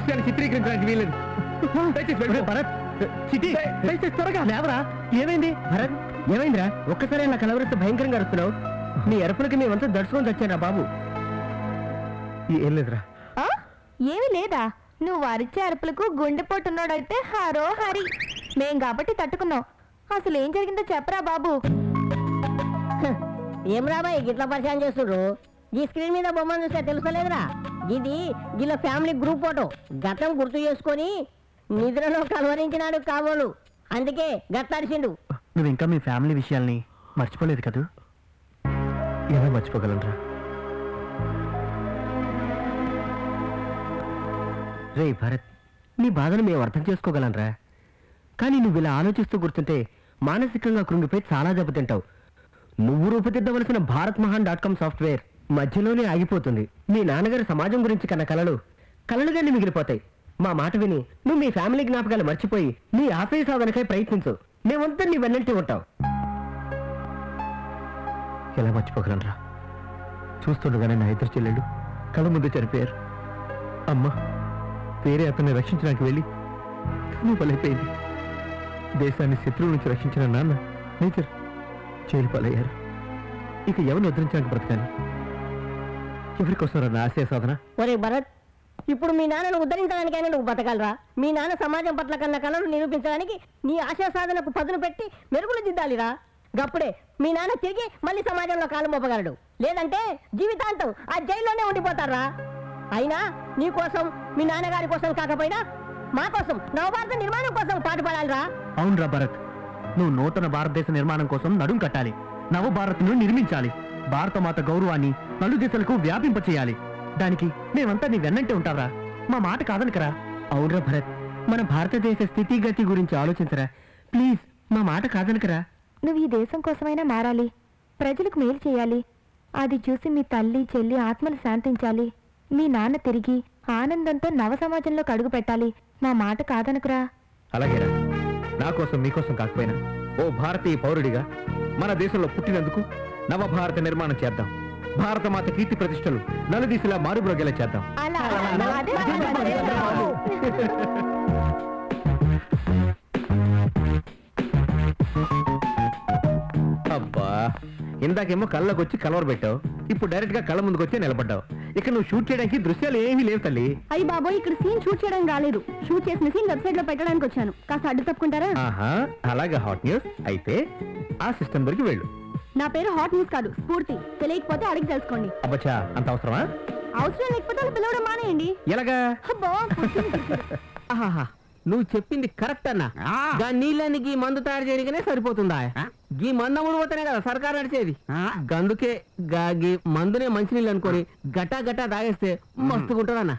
దృశ్యాన్ని చిత్రీకరించడానికి వీలేదు. భరత్ త్వరగా లేవరా. ఏమైంది భరత్? ఏమైందిరా? ఒక్కసారి నా కలవరిస్తే భయంకరంగా అరుస్తున్నావు. నీ ఎరుపులకి మేమంతా దర్శనం వచ్చారా బాబు? ఏం లేదురా. ఏమి లేదా? నువ్వు అరిచే అరుపులకు గుండెపోటున్నాడైతే హరో హరి. మేం కాబట్టి తట్టుకున్నావు. అసలు ఏం జరిగిందో చెప్పరా బాబు. ఏం రాబాయ్ గిట్లా పరిచయం చేస్తుండ్రు? ఈ స్క్రీన్ మీద బొమ్మను చూస్తే తెలుసలేదురా, ఇది గిల్ల ఫ్యామిలీ గ్రూప్ ఫోటో. గతం గుర్తు చేసుకొని నిద్రలో కలవరించినాడు కాబోలు, అందుకే గట్లాడిసిండు. నువ్వు ఇంకా మీ ఫ్యామిలీ విషయాల్ని మర్చిపోలేదు కదూ? ఎలా మర్చిపోగలరా? రే భరత్, నీ బాధను మేము అర్థం చేసుకోగలనరా. కానీ నువ్వు ఇలా ఆలోచిస్తూ కూర్చుంటే మానసికంగా కృంగిపోయి చాలా దెబ్బతింటావు. నువ్వు రూపుదిద్దవలసిన భారత్మహాన్.com సాఫ్ట్వేర్ మధ్యలోనే ఆగిపోతుంది. మీ నాన్నగారి సమాజం గురించి కన్న కలలుగానే మిగిలిపోతాయి. మా మాట విని నువ్వు మీ ఫ్యామిలీ జ్ఞాపకాలు మర్చిపోయి నీ ఆశయ సాధనకై ప్రయత్నించు. మేమంతా నీ వెన్నంటే ఉంటాం. ఎలా మర్చిపోగలనరా? చూస్తుండగానే నా ఇద్దరు చెల్లెళ్ళు కళ్ళ ముందు చనిపోయారు. అమ్మ వేరే అతన్ని రక్షించడానికి వెళ్ళి తను బలైపోయింది. దేశాన్ని శత్రువు నుంచి రక్షించిన నాన్న నేచర్ జైలు పాలయ్యారు. ఇక ఎవరిని ఉద్ధరించడానికి బ్రతకాలి? ఎవరికోసం నా ఆశయ సాధన? ఒరే భరత్, ఇప్పుడు మీ నాన్నను ఉద్ధరించడానికైనా నువ్వు బతకాలరా. మీ నాన్న సమాజం పట్ల కన్నా కళను నిరూపించడానికి నీ ఆశయ సాధనకు పదును పెట్టి మెరుగులు దిద్దాలిరా. గప్పుడే మీ నాన్న తిరిగి మళ్ళీ సమాజంలో కాలు మోపగలడు. లేదంటే జీవితాంతం ఆ జైల్లోనే ఉండిపోతారా. అయినా నీ కోసం, మీ నాన్నగారి కోసం కాకపోయినా మా కోసం, నవభారత నిర్మాణం కోసం పాటుపడాలిరా. అవునరా భరత్, నువ్వు నూతన భారతదేశ నిర్మాణం కోసం నడుం కట్టాలి. నవభారత్ను నిర్మించాలి. భారతమాత గౌరవాన్ని నలుదిశలకు వ్యాపింపచేయాలి. దానికి మేమంతా నీ వెన్నంటే ఉంటావరా. మా మాట కాదనకరా. అవునరా భరత్, మన భారతదేశ స్థితిగతి గురించి ఆలోచించరా ప్లీజ్. మా మాట కాదనకరా. నువ్వు ఈ దేశం కోసమైనా మారాలి. ప్రజలకు మేలు చేయాలి. అది చూసి మీ తల్లి చెల్లి ఆత్మలు శాంతించాలి. మీ నాన్న తిరిగి ఆనందంతో నవ సమాజంలోకి అడుగు పెట్టాలి. మా మాట కాదనకురా. అలాగేరా. నా కోసం మీకోసం కాకపోయినా ఓ భారతీయ పౌరుడిగా మన దేశంలో పుట్టినందుకు నవభారత నిర్మాణం చేద్దాం. భారతమాత కీర్తి ప్రతిష్టలు నలుదిశలా మారుబ్రోగేలా చేద్దాం. అబ్బా, ఇందాకేమో కళ్ళకు వచ్చి కలవర పెట్టావు, ఇప్పుడు డైరెక్ట్ గా కళ్ళ ముందుకు వచ్చి నిలబడ్డావు. ఇక నువ్వు షూట్ చేయడానికి దృశ్యాలు ఏమీ లేవు తల్లి. అయ్యి బాబోయ్, ఇక్కడ సీన్ షూట్ చేయడం రాలేదు. షూట్ చేసిన సీన్ వెబ్సైట్ లో పెట్టడానికి వచ్చాను. కాస్త అడ్డు తప్పుకుంటారా? ఆహా, అలాగా. హాట్ న్యూస్ అయితే ఆ సిస్టమ్ వరకు వెళ్ళు. నా పేరు హాట్ న్యూస్ కాదు, స్ఫూర్తి. తెలియకపోతే అడిగి తెలుసుకోండి. అబ్బచ్చా, అంత అవసరమా? అవసరం లేకపోతే అలా పిలవడం మానేయండి. ఎలాగా? నువ్వు చెప్పింది కరెక్ట్ అన్నా. నీళ్ళనికి మందు తయారు చేయడానికనే సరిపోతుందా? గీ మందముడు పోతేనే కదా సర్కారు నడిచేది. అందుకే గీ మందునే మంచినీళ్ళు అనుకోని గట్టా గట్టా తాగేస్తే మస్తుకుంటాడన్నా.